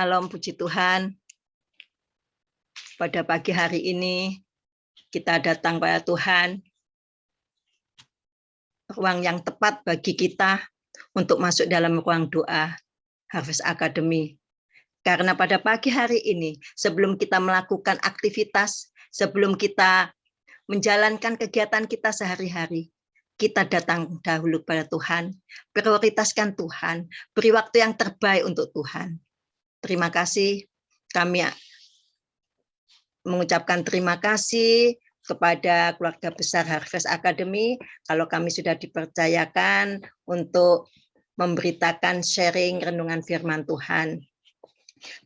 Shalom, puji Tuhan. Pada pagi hari ini kita datang pada Tuhan, ruang yang tepat bagi kita untuk masuk dalam ruang doa Harvest Academy. Karena pada pagi hari ini, sebelum kita melakukan aktivitas, sebelum kita menjalankan kegiatan kita sehari-hari, kita datang dahulu pada Tuhan, prioritaskan Tuhan, beri waktu yang terbaik untuk Tuhan. Terima kasih, kami mengucapkan terima kasih kepada keluarga besar Harvest Academy kalau kami sudah dipercayakan untuk memberitakan sharing renungan firman Tuhan.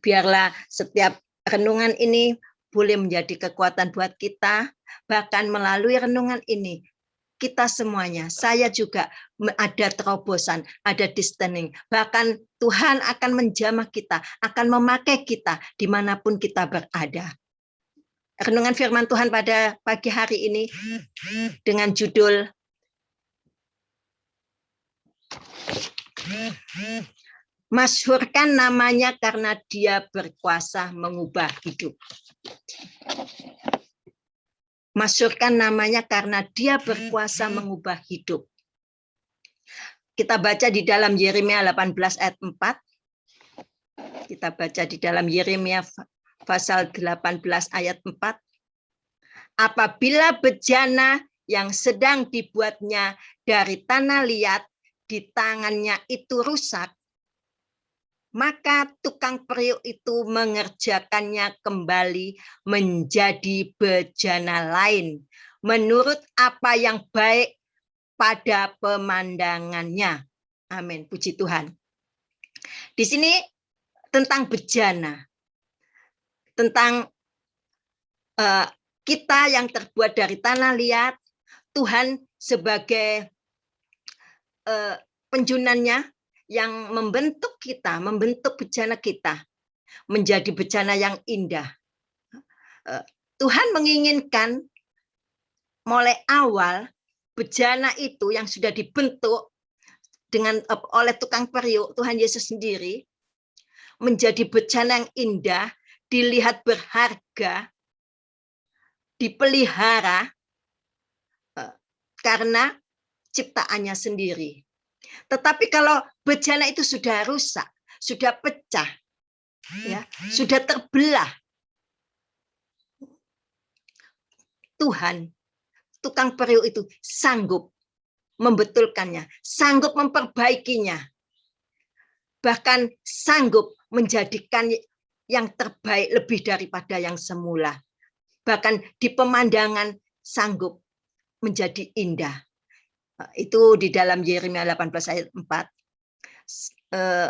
Biarlah setiap renungan ini boleh menjadi kekuatan buat kita, bahkan melalui renungan ini kita semuanya, saya juga ada terobosan, ada discerning. Bahkan Tuhan akan menjamah kita, akan memakai kita dimanapun kita berada. Renungan firman Tuhan pada pagi hari ini dengan judul Masyhurkan namanya karena dia berkuasa mengubah hidup. Masyhurkan namanya karena dia berkuasa mengubah hidup. Kita baca di dalam Yeremia 18 ayat 4. Kita baca di dalam Yeremia pasal 18 ayat 4. Apabila bejana yang sedang dibuatnya dari tanah liat di tangannya itu rusak, maka tukang periuk itu mengerjakannya kembali menjadi bejana lain menurut apa yang baik pada pemandangannya. Amin. Puji Tuhan. Di sini tentang bejana, tentang kita yang terbuat dari tanah liat, Tuhan sebagai penjunannya yang membentuk kita, membentuk bejana kita menjadi bejana yang indah. Tuhan menginginkan mulai awal bejana itu yang sudah dibentuk oleh tukang periuk, Tuhan Yesus sendiri, menjadi bejana yang indah, dilihat berharga, dipelihara karena ciptaannya sendiri. Tetapi kalau bejana itu sudah rusak, sudah pecah, ya, sudah terbelah, Tuhan, tukang periuk itu sanggup membetulkannya, sanggup memperbaikinya, bahkan sanggup menjadikan yang terbaik lebih daripada yang semula. Bahkan di pemandangan sanggup menjadi indah. Itu di dalam Yeremia 18 ayat 4.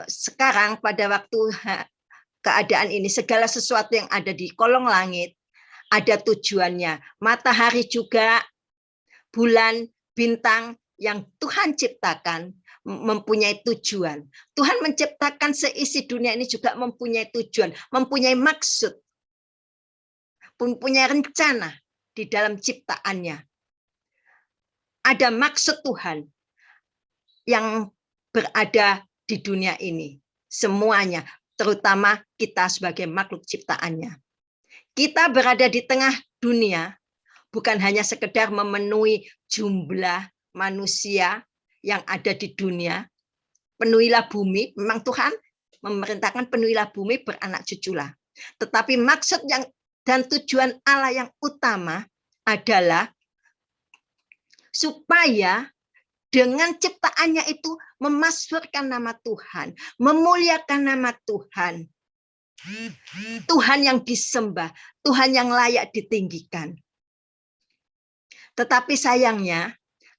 Sekarang pada waktu keadaan ini, segala sesuatu yang ada di kolong langit ada tujuannya. Matahari juga, bulan, bintang yang Tuhan ciptakan mempunyai tujuan. Tuhan menciptakan seisi dunia ini juga mempunyai tujuan, mempunyai maksud, mempunyai rencana di dalam ciptaannya. Ada maksud Tuhan yang berada di dunia ini. Semuanya, terutama kita sebagai makhluk ciptaannya. Kita berada di tengah dunia, bukan hanya sekedar memenuhi jumlah manusia yang ada di dunia. Penuhilah bumi, memang Tuhan memerintahkan penuhilah bumi, beranak cuculah. Tetapi maksud yang dan tujuan Allah yang utama adalah supaya dengan ciptaannya itu memasyhurkan nama Tuhan, memuliakan nama Tuhan. Tuhan yang disembah, Tuhan yang layak ditinggikan. Tetapi sayangnya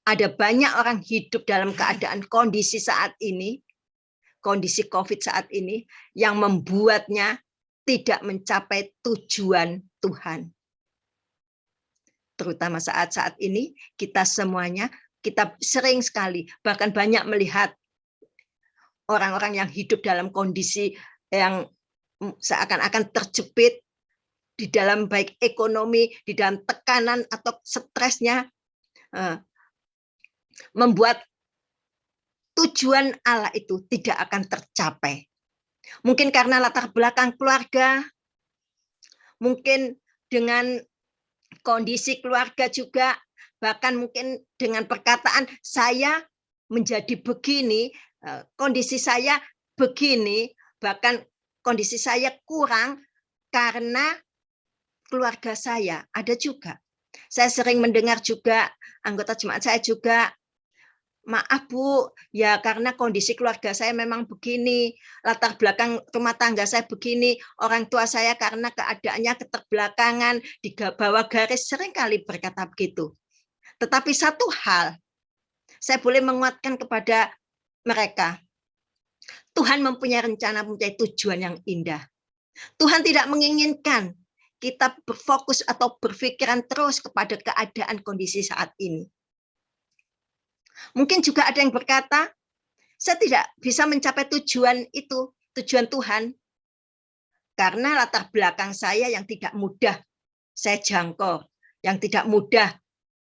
ada banyak orang hidup dalam keadaan kondisi saat ini, kondisi COVID saat ini, yang membuatnya tidak mencapai tujuan Tuhan. Terutama saat-saat ini, kita semuanya, kita sering sekali, bahkan banyak melihat orang-orang yang hidup dalam kondisi yang seakan-akan terjepit di dalam baik ekonomi, di dalam tekanan atau stresnya, membuat tujuan Allah itu tidak akan tercapai. Mungkin karena latar belakang keluarga, mungkin dengan kondisi keluarga juga, bahkan mungkin dengan perkataan saya menjadi begini, kondisi saya begini, bahkan kondisi saya kurang karena keluarga saya. Ada juga. Saya sering mendengar juga anggota jemaat saya juga, maaf Bu, ya karena kondisi keluarga saya memang begini, latar belakang rumah tangga saya begini, orang tua saya karena keadaannya keterbelakangan, di bawah garis, sering kali berkata begitu. Tetapi satu hal, saya boleh menguatkan kepada mereka, Tuhan mempunyai rencana, mempunyai tujuan yang indah. Tuhan tidak menginginkan kita berfokus atau berpikiran terus kepada keadaan kondisi saat ini. Mungkin juga ada yang berkata, saya tidak bisa mencapai tujuan itu, tujuan Tuhan, karena latar belakang saya yang tidak mudah saya jangkau, yang tidak mudah,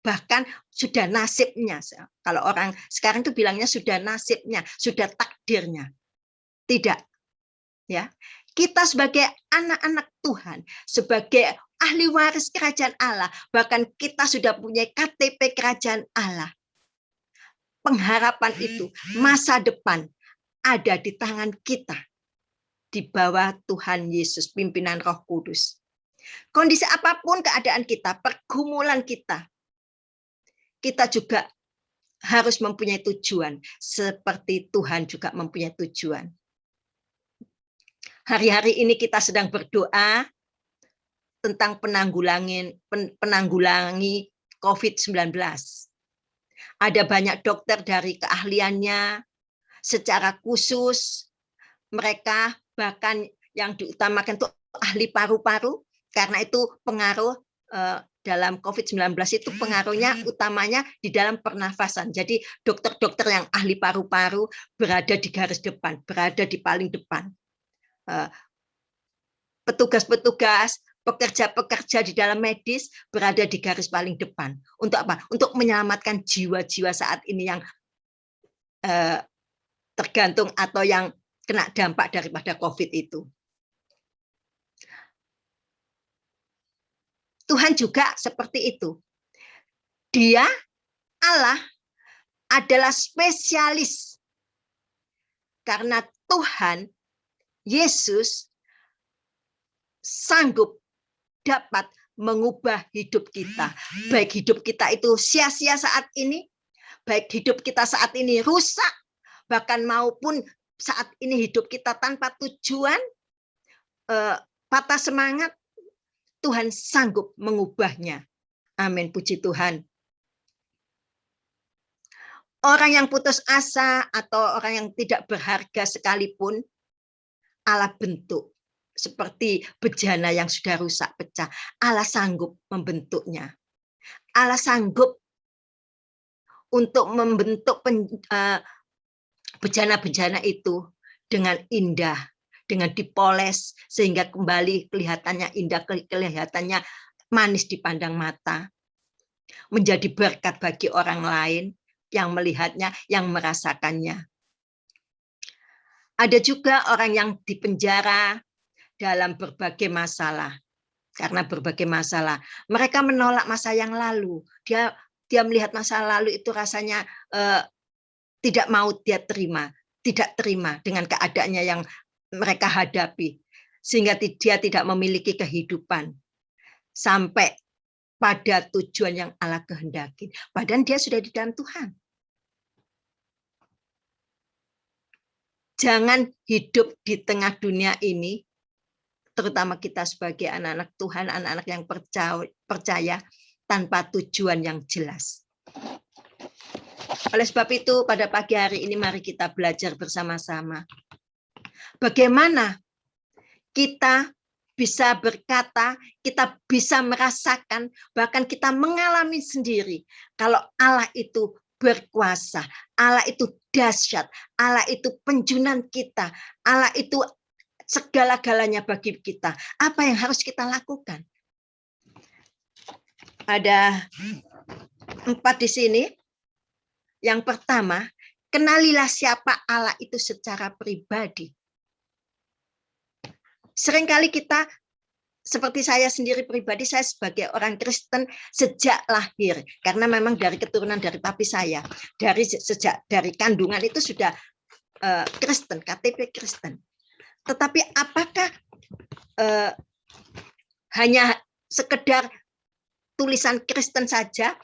bahkan sudah nasibnya. Kalau orang sekarang itu bilangnya sudah nasibnya, sudah takdirnya. Tidak. Ya, kita sebagai anak-anak Tuhan, sebagai ahli waris kerajaan Allah, bahkan kita sudah punya KTP kerajaan Allah. Pengharapan itu, masa depan ada di tangan kita, di bawah Tuhan Yesus, pimpinan Roh Kudus. Kondisi apapun keadaan kita, pergumulan kita juga harus mempunyai tujuan, seperti Tuhan juga mempunyai tujuan. Hari-hari ini kita sedang berdoa tentang penanggulangi COVID-19. Ada banyak dokter dari keahliannya, secara khusus mereka bahkan yang diutamakan itu ahli paru-paru, karena itu pengaruh dalam COVID-19 itu pengaruhnya utamanya di dalam pernafasan. Jadi dokter-dokter yang ahli paru-paru berada di garis depan, berada di paling depan. Petugas-petugas, pekerja-pekerja di dalam medis berada di garis paling depan. Untuk apa? Untuk menyelamatkan jiwa-jiwa saat ini yang tergantung atau yang kena dampak daripada COVID itu. Tuhan juga seperti itu. Dia, Allah, adalah spesialis. Karena Tuhan, Yesus, sanggup dapat mengubah hidup kita. Baik hidup kita itu sia-sia saat ini, baik hidup kita saat ini rusak, bahkan maupun saat ini hidup kita tanpa tujuan, patah semangat, Tuhan sanggup mengubahnya. Amin, puji Tuhan. Orang yang putus asa atau orang yang tidak berharga sekalipun, Allah bentuk. Seperti bejana yang sudah rusak pecah, Allah sanggup membentuknya. Allah sanggup untuk membentuk bejana-bejana itu dengan indah, dengan dipoles, sehingga kembali kelihatannya indah, kelihatannya manis dipandang mata. Menjadi berkat bagi orang lain yang melihatnya, yang merasakannya. Ada juga orang yang dipenjara dalam berbagai masalah. Karena berbagai masalah. Mereka menolak masa yang lalu. Dia melihat masa lalu itu rasanya tidak mau dia terima. Tidak terima dengan keadaannya yang mereka hadapi. Sehingga dia tidak memiliki kehidupan. Sampai pada tujuan yang Allah kehendaki. Padahal dia sudah di dalam Tuhan. Jangan hidup di tengah dunia ini, terutama kita sebagai anak-anak Tuhan, anak-anak yang percaya tanpa tujuan yang jelas. Oleh sebab itu, pada pagi hari ini mari kita belajar bersama-sama. Bagaimana kita bisa berkata, kita bisa merasakan, bahkan kita mengalami sendiri kalau Allah itu berkuasa, Allah itu dahsyat, Allah itu penjunan kita, Allah itu segala-galanya bagi kita. Apa yang harus kita lakukan? Ada 4 di sini. Yang pertama, kenalilah siapa Allah itu secara pribadi. Seringkali kita, seperti saya sendiri pribadi, saya sebagai orang Kristen sejak lahir, karena memang dari keturunan dari papi saya, sejak dari kandungan itu sudah Kristen, KTP Kristen. Tetapi apakah hanya sekedar tulisan Kristen saja,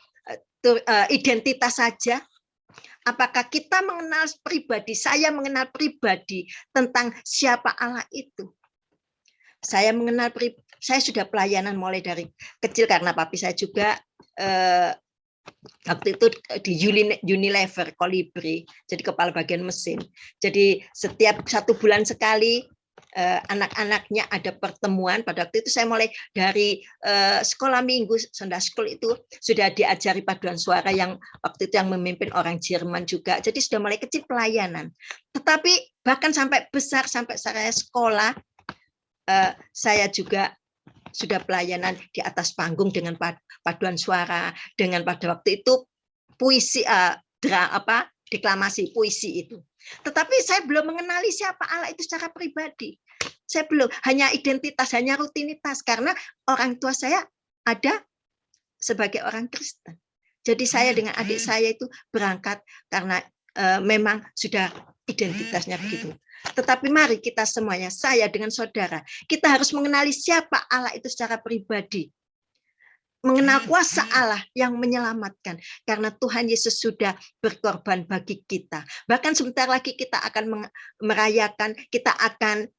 identitas saja? Apakah kita mengenal pribadi, saya mengenal pribadi tentang siapa Allah itu? Saya mengenal, saya sudah pelayanan mulai dari kecil karena papi saya juga waktu itu di Unilever Kolibri, jadi kepala bagian mesin. Jadi setiap 1 bulan sekali anak-anaknya ada pertemuan. Pada waktu itu saya mulai dari sekolah minggu, Sunday School itu sudah diajari paduan suara yang waktu itu yang memimpin orang Jerman juga. Jadi sudah mulai kecil pelayanan. Tetapi bahkan sampai besar, sampai saya sekolah, saya juga sudah pelayanan di atas panggung dengan paduan suara, dengan pada waktu itu puisi, deklamasi puisi itu. Tetapi saya belum mengenali siapa Allah itu secara pribadi. Saya belum, hanya identitas, hanya rutinitas, karena orang tua saya ada sebagai orang Kristen. Jadi saya dengan adik saya itu berangkat karena memang sudah identitasnya begitu. Tetapi mari kita semuanya, saya dengan saudara, kita harus mengenali siapa Allah itu secara pribadi. Mengenal kuasa Allah yang menyelamatkan. Karena Tuhan Yesus sudah berkorban bagi kita. Bahkan sebentar lagi kita akan merayakan, kita akan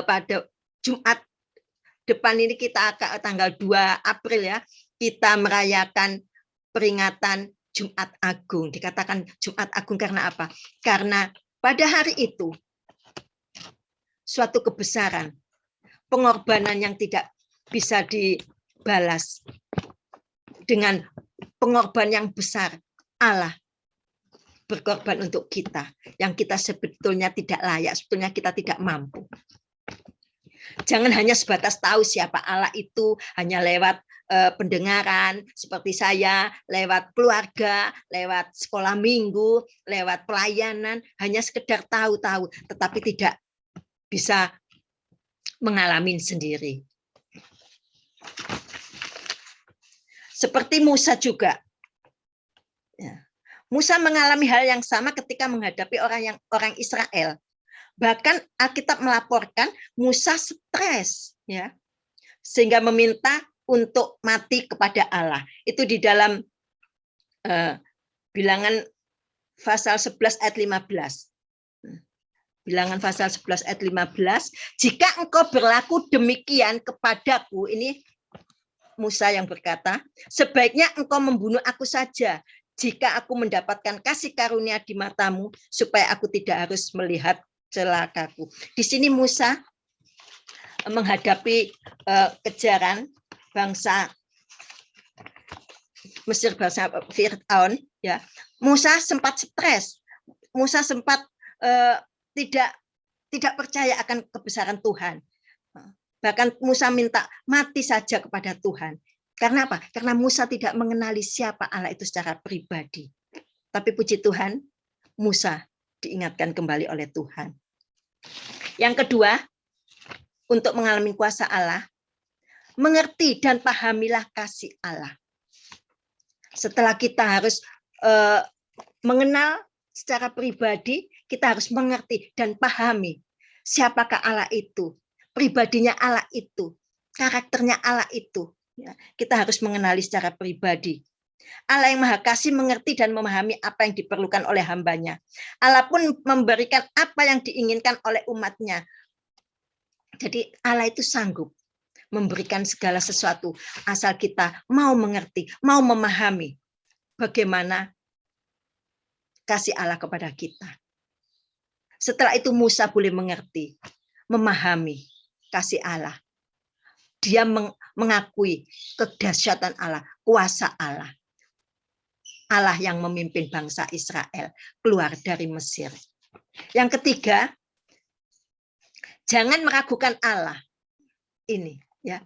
pada Jumat depan ini, kita akan tanggal 2 April ya, kita merayakan peringatan Jumat Agung. Dikatakan Jumat Agung karena apa? Karena pada hari itu suatu kebesaran, pengorbanan yang tidak bisa dibalas dengan pengorbanan yang besar. Allah berkorban untuk kita, yang kita sebetulnya tidak layak, sebetulnya kita tidak mampu. Jangan hanya sebatas tahu siapa Allah itu hanya lewat pendengaran seperti saya, lewat keluarga, lewat sekolah minggu, lewat pelayanan, hanya sekedar tahu-tahu, tetapi tidak bisa mengalami sendiri. Seperti Musa juga. Musa mengalami hal yang sama ketika menghadapi orang Israel. Bahkan Alkitab melaporkan Musa stres, ya, sehingga meminta untuk mati kepada Allah. Itu di dalam Bilangan pasal 11 ayat 15. Bilangan pasal 11 ayat 15, jika engkau berlaku demikian kepadaku, ini Musa yang berkata, sebaiknya engkau membunuh aku saja, jika aku mendapatkan kasih karunia di matamu, supaya aku tidak harus melihat celakaku. Di sini Musa menghadapi kejaran bangsa Mesir, bangsa Fir'aun, ya. Musa sempat stres. Musa sempat tidak percaya akan kebesaran Tuhan. Bahkan Musa minta mati saja kepada Tuhan. Karena apa? Karena Musa tidak mengenali siapa Allah itu secara pribadi. Tapi puji Tuhan, Musa diingatkan kembali oleh Tuhan. Yang kedua, untuk mengalami kuasa Allah, mengerti dan pahamilah kasih Allah. Setelah kita harus mengenal secara pribadi, kita harus mengerti dan pahami siapakah Allah itu, pribadinya Allah itu, karakternya Allah itu. Kita harus mengenali secara pribadi. Allah yang Maha Kasih mengerti dan memahami apa yang diperlukan oleh hambanya. Allah pun memberikan apa yang diinginkan oleh umatnya. Jadi Allah itu sanggup memberikan segala sesuatu asal kita mau mengerti, mau memahami bagaimana kasih Allah kepada kita. Setelah itu Musa boleh mengerti, memahami kasih Allah. Dia mengakui kedahsyatan Allah, kuasa Allah. Allah yang memimpin bangsa Israel keluar dari Mesir. Yang ketiga, jangan meragukan Allah. Ini, ya.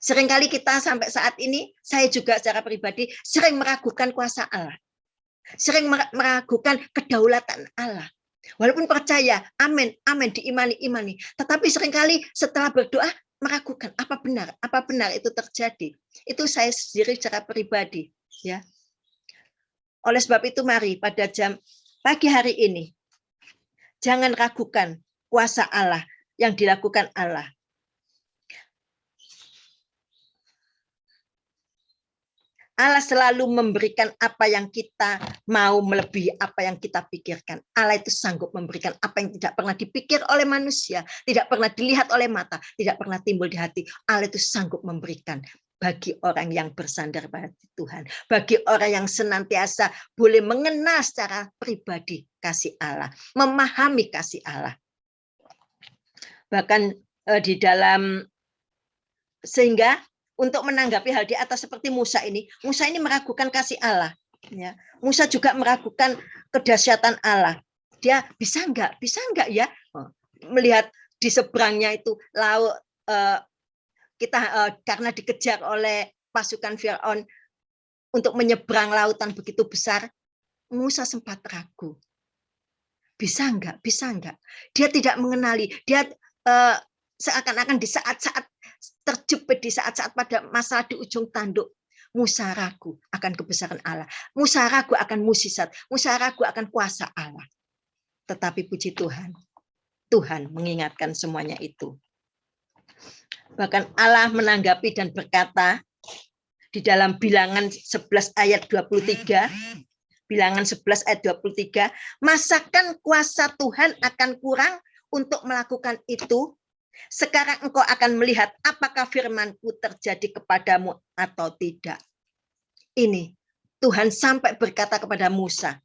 Seringkali kita sampai saat ini, saya juga secara pribadi sering meragukan kuasa Allah. Sering meragukan kedaulatan Allah. Walaupun percaya, amin, amin, diimani. Tetapi seringkali setelah berdoa meragukan apa benar itu terjadi. Itu saya sendiri secara pribadi, ya. Oleh sebab itu mari pada jam pagi hari ini jangan ragukan kuasa Allah yang dilakukan Allah. Allah selalu memberikan apa yang kita mau melebihi apa yang kita pikirkan. Allah itu sanggup memberikan apa yang tidak pernah dipikir oleh manusia, tidak pernah dilihat oleh mata, tidak pernah timbul di hati. Allah itu sanggup memberikan bagi orang yang bersandar pada Tuhan, bagi orang yang senantiasa boleh mengenal secara pribadi kasih Allah, memahami kasih Allah. Bahkan di dalam, sehingga untuk menanggapi hal di atas seperti Musa ini meragukan kasih Allah. Ya. Musa juga meragukan kedahsyatan Allah. Dia bisa enggak ya melihat di seberangnya itu laut, kita karena dikejar oleh pasukan Firaun untuk menyeberang lautan begitu besar, Musa sempat ragu. Bisa enggak? Dia tidak mengenali. Dia seakan-akan di saat-saat terjepit, di saat-saat pada masa di ujung tanduk, Musa ragu akan kebesaran Allah. Musa ragu akan mukjizat. Musa ragu akan kuasa Allah. Tetapi puji Tuhan, Tuhan mengingatkan semuanya itu. Bahkan Allah menanggapi dan berkata di dalam Bilangan 11 ayat 23, Bilangan 11 ayat 23, masakan kuasa Tuhan akan kurang untuk melakukan itu? Sekarang engkau akan melihat apakah firman-Ku terjadi kepadamu atau tidak. Ini Tuhan sampai berkata kepada Musa,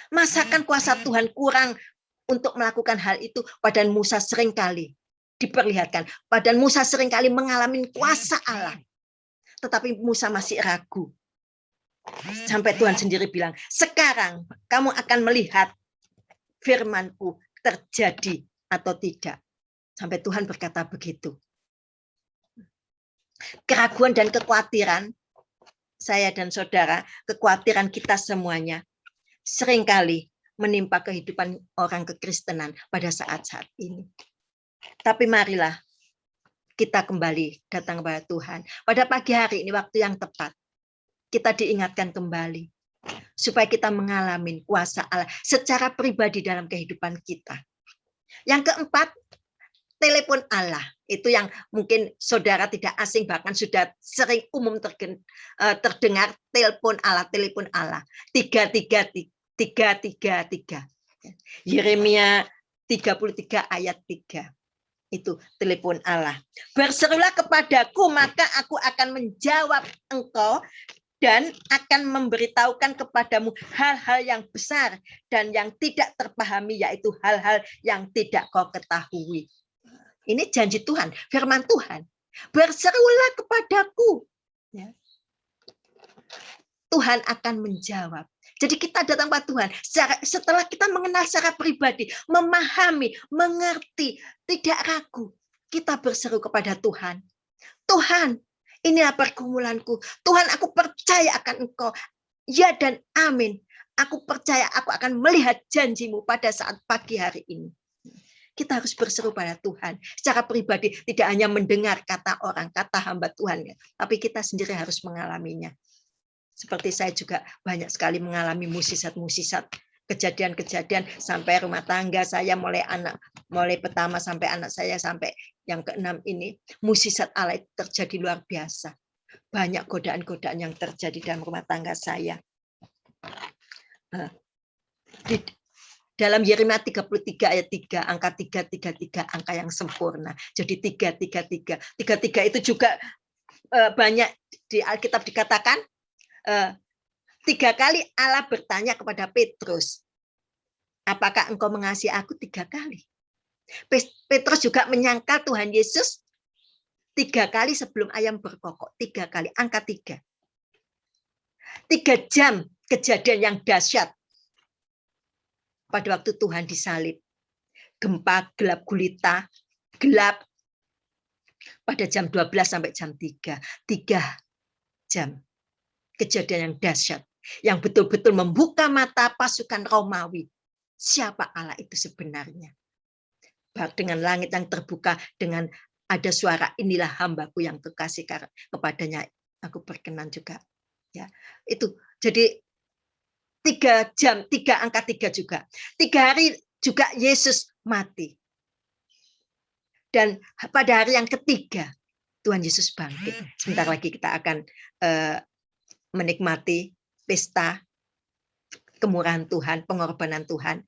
masakan kuasa Tuhan kurang untuk melakukan hal itu? Padahal Musa seringkali diperlihatkan, padahal Musa seringkali mengalami kuasa Allah. Tetapi Musa masih ragu. Sampai Tuhan sendiri bilang, sekarang kamu akan melihat firman-Ku terjadi atau tidak. Sampai Tuhan berkata begitu. Keraguan dan kekhawatiran, saya dan saudara, kekhawatiran kita semuanya, seringkali menimpa kehidupan orang kekristenan pada saat-saat ini. Tapi marilah kita kembali datang kepada Tuhan. Pada pagi hari ini, waktu yang tepat, kita diingatkan kembali supaya kita mengalami kuasa Allah secara pribadi dalam kehidupan kita. Yang keempat, telepon Allah. Itu yang mungkin saudara tidak asing, bahkan sudah sering umum terdengar telepon Allah. 333. Yeremia 33 ayat 3. Itu telepon Allah. Berserulah kepadaku, maka aku akan menjawab engkau dan akan memberitahukan kepadamu hal-hal yang besar dan yang tidak terpahami, yaitu hal-hal yang tidak kau ketahui. Ini janji Tuhan, firman Tuhan. Berserulah kepadaku. Ya. Tuhan akan menjawab. Jadi kita datang pada Tuhan. Setelah kita mengenal secara pribadi, memahami, mengerti, tidak ragu, kita berseru kepada Tuhan. Tuhan, inilah pergumulanku. Tuhan, aku percaya akan Engkau. Ya dan amin. Aku percaya aku akan melihat janjimu pada saat pagi hari ini. Kita harus berseru pada Tuhan secara pribadi, tidak hanya mendengar kata orang, kata hamba Tuhan, tapi kita sendiri harus mengalaminya. Seperti saya juga banyak sekali mengalami mukjizat-mukjizat, kejadian-kejadian sampai rumah tangga saya, mulai pertama sampai anak saya sampai yang ke-6 ini, mukjizat Allah itu terjadi luar biasa. Banyak godaan-godaan yang terjadi dalam rumah tangga saya. Dalam Yeremia 33 ayat 3, angka 333, angka yang sempurna. Jadi 333. 33 itu juga banyak di Alkitab dikatakan, 3 kali Allah bertanya kepada Petrus, apakah engkau mengasihi aku? 3 kali. Petrus juga menyangkal Tuhan Yesus 3 kali sebelum ayam berkokok. 3 kali, angka 3. 3 jam kejadian yang dahsyat pada waktu Tuhan disalib. Gempa gelap gulita, gelap pada jam 12 sampai jam 3. 3 jam. Kejadian yang dahsyat, yang betul-betul membuka mata pasukan Romawi. siapa Allah itu sebenarnya. Dengan langit yang terbuka, dengan ada suara, inilah hambaku yang kekasih, kepadanya aku berkenan juga. Ya, itu. Jadi 3 jam, 3 angka 3 juga. 3 hari juga Yesus mati. Dan pada hari yang ketiga, Tuhan Yesus bangkit. Sebentar lagi kita akan menikmati pesta kemurahan Tuhan, pengorbanan Tuhan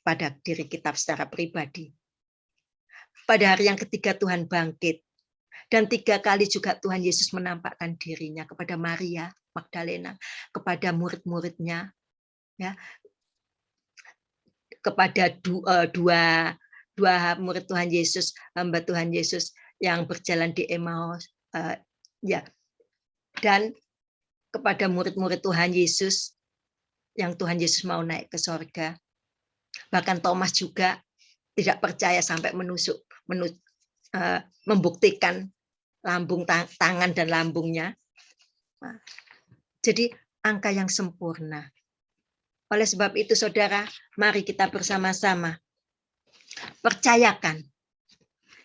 pada diri kita secara pribadi. Pada hari yang ketiga Tuhan bangkit. Dan 3 kali juga Tuhan Yesus menampakkan dirinya kepada Maria Magdalena, kepada murid-muridnya, ya, kepada dua murid Tuhan Yesus, hamba Tuhan Yesus yang berjalan di Emmaus, ya, dan kepada murid-murid Tuhan Yesus yang Tuhan Yesus mau naik ke sorga. Bahkan Thomas juga tidak percaya sampai membuktikan lambung tangan dan lambungnya. Jadi angka yang sempurna. Oleh sebab itu, saudara, mari kita bersama-sama percayakan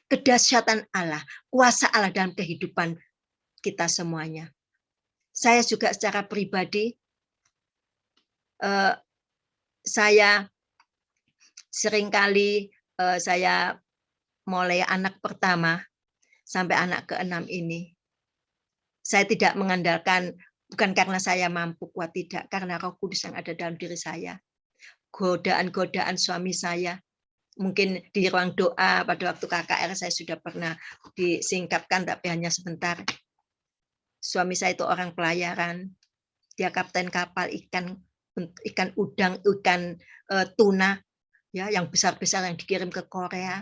kedahsyatan Allah, kuasa Allah dalam kehidupan kita semuanya. Saya juga secara pribadi, saya seringkali saya mulai anak pertama sampai anak ke-6 ini, saya tidak mengandalkan, bukan karena saya mampu kuat, tidak, karena Roh Kudus yang ada dalam diri saya. Godaan-godaan suami saya, mungkin di ruang doa pada waktu KKR saya sudah pernah disingkapkan, tapi hanya sebentar. Suami saya itu orang pelayaran, dia kapten kapal ikan udang, ikan tuna, ya, yang besar-besar yang dikirim ke Korea.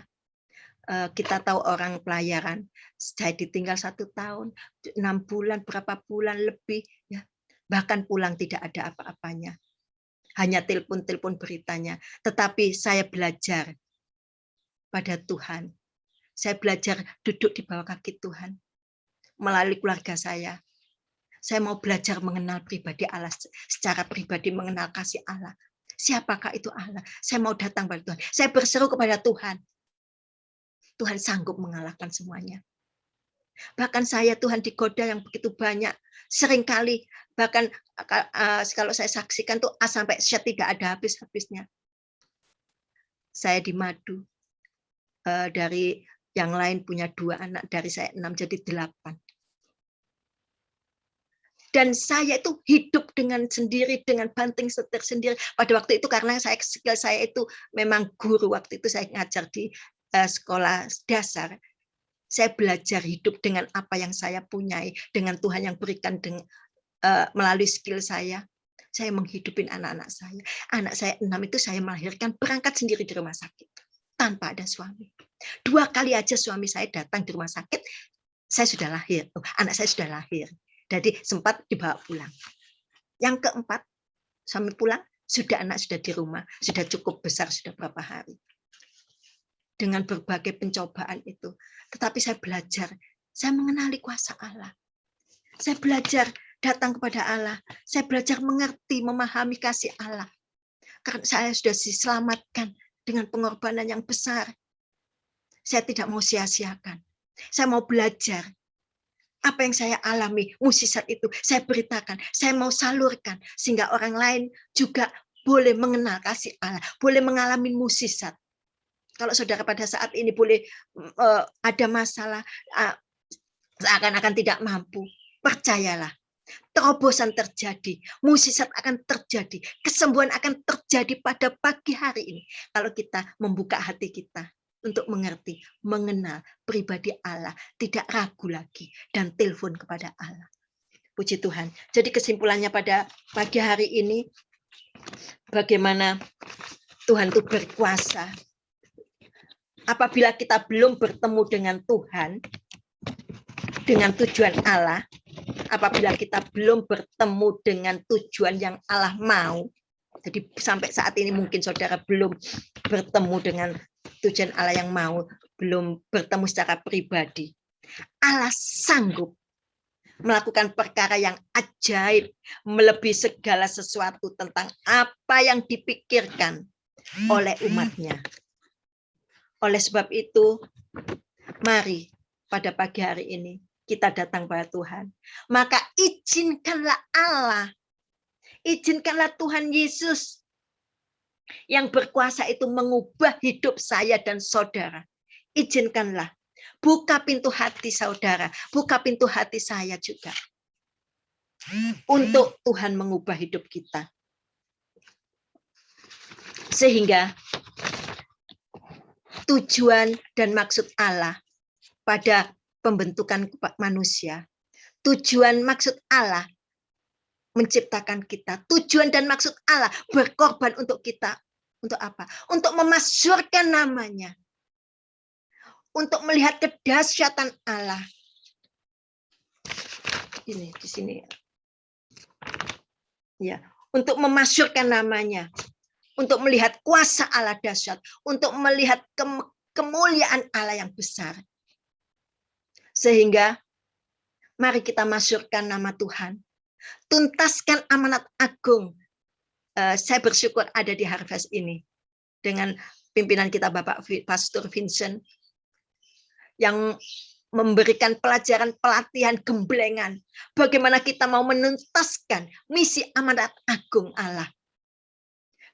Kita tahu orang pelayaran, saya ditinggal 1 tahun, 6 bulan, berapa bulan lebih, ya, bahkan pulang tidak ada apa-apanya, hanya telepon beritanya. Tetapi saya belajar pada Tuhan, saya belajar duduk di bawah kaki Tuhan melalui keluarga saya. Saya mau belajar mengenal pribadi Allah, secara pribadi mengenal kasih Allah. Siapakah itu Allah? Saya mau datang pada Tuhan, saya berseru kepada Tuhan. Tuhan sanggup mengalahkan semuanya. Bahkan saya, Tuhan, digoda yang begitu banyak. Seringkali, bahkan kalau saya saksikan tuh sampai tidak ada habis-habisnya. Saya di Madu, dari yang lain punya 2 anak, dari saya 6 jadi 8. Dan saya itu hidup dengan sendiri, dengan banting setir sendiri. Pada waktu itu karena skill saya itu memang guru, waktu itu saya ngajar di sekolah dasar. Saya belajar hidup dengan apa yang saya punyai, dengan Tuhan yang berikan melalui skill saya. Saya menghidupin anak-anak saya. Anak saya 6 itu saya melahirkan, berangkat sendiri di rumah sakit tanpa ada suami. 2 kali aja suami saya datang di rumah sakit, saya sudah lahir. Anak saya sudah lahir. Jadi sempat dibawa pulang. Yang keempat, suami pulang, anak sudah di rumah, sudah cukup besar, sudah berapa hari. Dengan berbagai pencobaan itu. Tetapi saya belajar, saya mengenali kuasa Allah. Saya belajar datang kepada Allah. Saya belajar mengerti, memahami kasih Allah. Karena saya sudah diselamatkan dengan pengorbanan yang besar. Saya tidak mau sia-siakan. Saya mau belajar. Apa yang saya alami, mukjizat itu, saya beritakan. Saya mau salurkan, sehingga orang lain juga boleh mengenal kasih Allah, boleh mengalami mukjizat. Kalau saudara pada saat ini boleh ada masalah, seakan-akan tidak mampu, percayalah, terobosan terjadi, mukjizat akan terjadi, kesembuhan akan terjadi pada pagi hari ini. Kalau kita membuka hati kita untuk mengerti, mengenal pribadi Allah, tidak ragu lagi, dan telepon kepada Allah. Puji Tuhan. Jadi kesimpulannya pada pagi hari ini, bagaimana Tuhan itu berkuasa. Apabila kita belum bertemu dengan Tuhan, dengan tujuan Allah, apabila kita belum bertemu dengan tujuan yang Allah mau, jadi sampai saat ini mungkin saudara belum bertemu dengan tujuan Allah yang mau, belum bertemu secara pribadi, Allah sanggup melakukan perkara yang ajaib, melebihi segala sesuatu tentang apa yang dipikirkan, oleh umatnya. Oleh sebab itu, mari pada pagi hari ini kita datang pada Tuhan. Maka izinkanlah Allah, izinkanlah Tuhan Yesus yang berkuasa itu mengubah hidup saya dan saudara. Izinkanlah. Buka pintu hati saudara, buka pintu hati saya juga. Untuk Tuhan mengubah hidup kita. Sehingga tujuan dan maksud Allah pada pembentukan manusia, tujuan maksud Allah menciptakan kita, tujuan dan maksud Allah berkorban untuk kita. Untuk apa? Untuk memasyurkan namanya. Untuk melihat kedahsyatan Allah. Ini di sini. Ya, untuk memasyurkan namanya. Untuk melihat kuasa Allah dahsyat, untuk melihat kemuliaan Allah yang besar. Sehingga mari kita masyurkan nama Tuhan. Tuntaskan amanat agung. Saya bersyukur ada di Harvest ini dengan pimpinan kita Bapak Pastor Vincent yang memberikan pelajaran pelatihan gemblengan bagaimana kita mau menuntaskan misi amanat agung Allah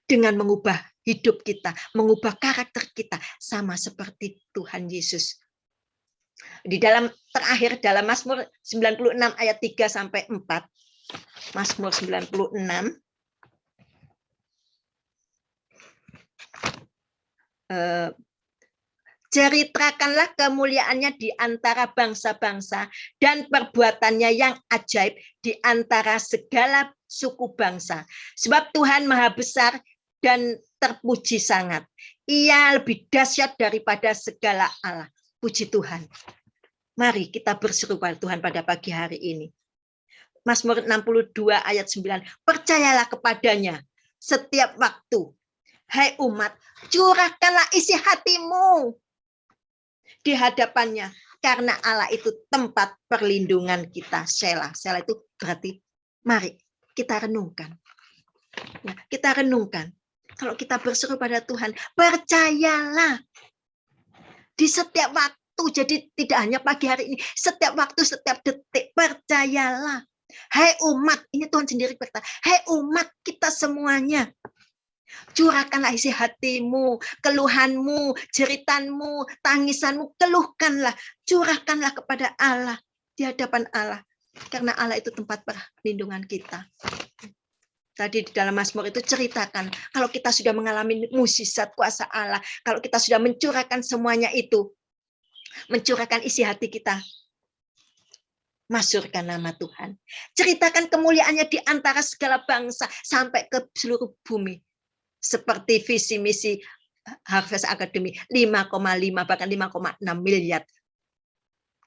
dengan mengubah hidup kita, mengubah karakter kita sama seperti Tuhan Yesus. Di dalam terakhir dalam Mazmur 96 ayat 3 sampai 4. Mazmur 96 ceritakanlah kemuliaannya di antara bangsa-bangsa dan perbuatannya yang ajaib di antara segala suku bangsa. Sebab Tuhan Maha Besar dan terpuji sangat. Ia lebih dahsyat daripada segala Allah. Puji Tuhan. Mari kita berseru pada Tuhan pada pagi hari ini. Mazmur 62 ayat 9. Percayalah kepadanya setiap waktu. Hai umat, curahkanlah isi hatimu di hadapannya, karena Allah itu tempat perlindungan kita. Selah. Selah itu berarti mari kita renungkan. Ya, kita renungkan. Kalau kita berseru pada Tuhan, percayalah di setiap waktu. Jadi tidak hanya pagi hari ini, setiap waktu, setiap detik, percayalah. Hai umat, ini Tuhan sendiri berkata, hai umat kita semuanya. Curahkanlah isi hatimu, keluhanmu, jeritanmu, tangisanmu, keluhkanlah, curahkanlah kepada Allah di hadapan Allah, karena Allah itu tempat perlindungan kita. Tadi di dalam Mazmur itu ceritakan, kalau kita sudah mengalami mukjizat kuasa Allah, kalau kita sudah mencurahkan semuanya itu, mencurahkan isi hati kita, masyurkan nama Tuhan. Ceritakan kemuliaannya di antara segala bangsa sampai ke seluruh bumi. Seperti visi misi Harvest Academy 5,5 bahkan 5,6 miliar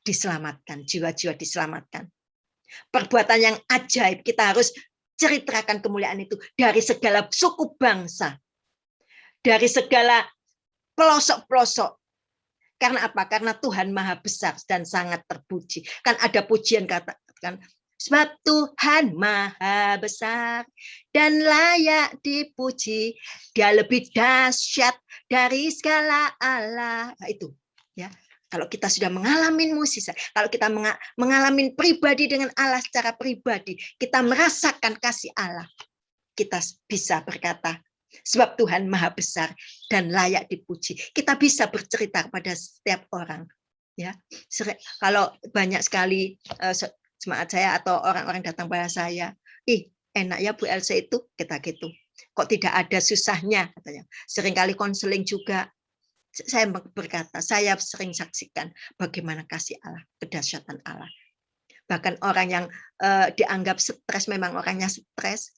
diselamatkan, jiwa-jiwa diselamatkan. Perbuatan yang ajaib, kita harus ceritakan kemuliaan itu dari segala suku bangsa, dari segala pelosok-pelosok. Karena apa? Karena Tuhan Maha Besar dan sangat terpuji. Kan ada pujian katakan, sebab Tuhan Maha Besar dan layak dipuji, Dia lebih dahsyat dari segala Allah. Nah, itu ya. Kalau kita sudah mengalami mukjizat, kalau kita mengalami pribadi dengan Allah secara pribadi, kita merasakan kasih Allah, kita bisa berkata, sebab Tuhan Maha Besar dan layak dipuji. Kita bisa bercerita kepada setiap orang. Ya, kalau banyak sekali jemaat saya atau orang-orang datang pada saya, enak ya Bu Elsa itu, kita gitu. Kok tidak ada susahnya katanya. Seringkali konseling juga. Saya berkata, saya sering saksikan bagaimana kasih Allah, kedahsyatan Allah. Bahkan orang yang dianggap stres, memang orangnya stres,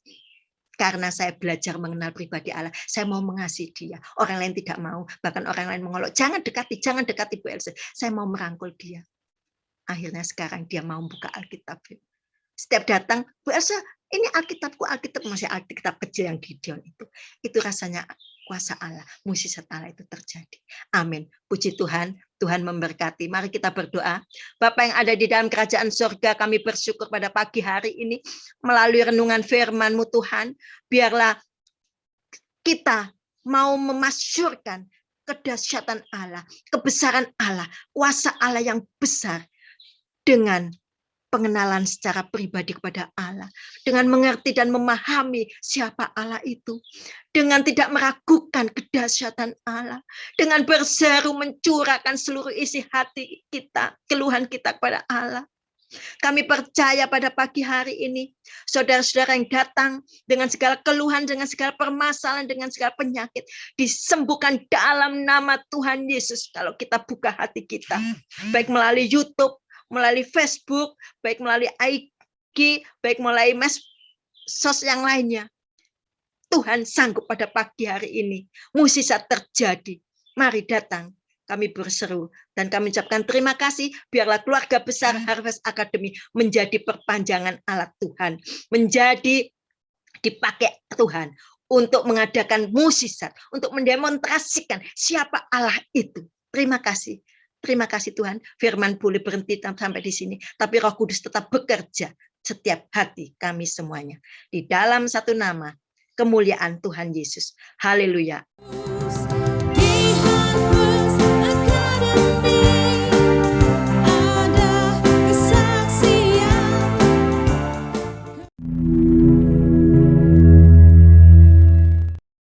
karena saya belajar mengenal pribadi Allah, saya mau mengasihi dia. Orang lain tidak mau, bahkan orang lain mengolok, jangan dekati Bu Elsa. Saya mau merangkul dia. Akhirnya sekarang dia mau buka Alkitab. Setiap datang, Bu Elsa, ini Alkitabku, Alkitab masih Alkitab kecil yang Gideon itu. Itu rasanya kuasa Allah, mukjizat Allah itu terjadi. Amin. Puji Tuhan, Tuhan memberkati. Mari kita berdoa. Bapa yang ada di dalam kerajaan surga, kami bersyukur pada pagi hari ini melalui renungan firman-Mu Tuhan, biarlah kita mau memasyurkan kedahsyatan Allah, kebesaran Allah, kuasa Allah yang besar dengan pengenalan secara pribadi kepada Allah, dengan mengerti dan memahami siapa Allah itu, dengan tidak meragukan kedahsyatan Allah, dengan berseru mencurahkan seluruh isi hati kita, keluhan kita kepada Allah. Kami percaya pada pagi hari ini, saudara-saudara yang datang dengan segala keluhan, dengan segala permasalahan, dengan segala penyakit, disembuhkan dalam nama Tuhan Yesus. Kalau kita buka hati kita, baik melalui YouTube, melalui Facebook, baik melalui IG, baik melalui medsos yang lainnya. Tuhan sanggup pada pagi hari ini. Mukjizat terjadi. Mari datang. Kami berseru dan kami ucapkan terima kasih. Biarlah keluarga besar Harvest Academy menjadi perpanjangan alat Tuhan. Menjadi dipakai Tuhan untuk mengadakan mukjizat. Untuk mendemonstrasikan siapa Allah itu. Terima kasih. Terima kasih Tuhan. Firman boleh berhenti sampai di sini. Tapi Roh Kudus tetap bekerja setiap hati kami semuanya. Di dalam satu nama, kemuliaan Tuhan Yesus. Haleluya.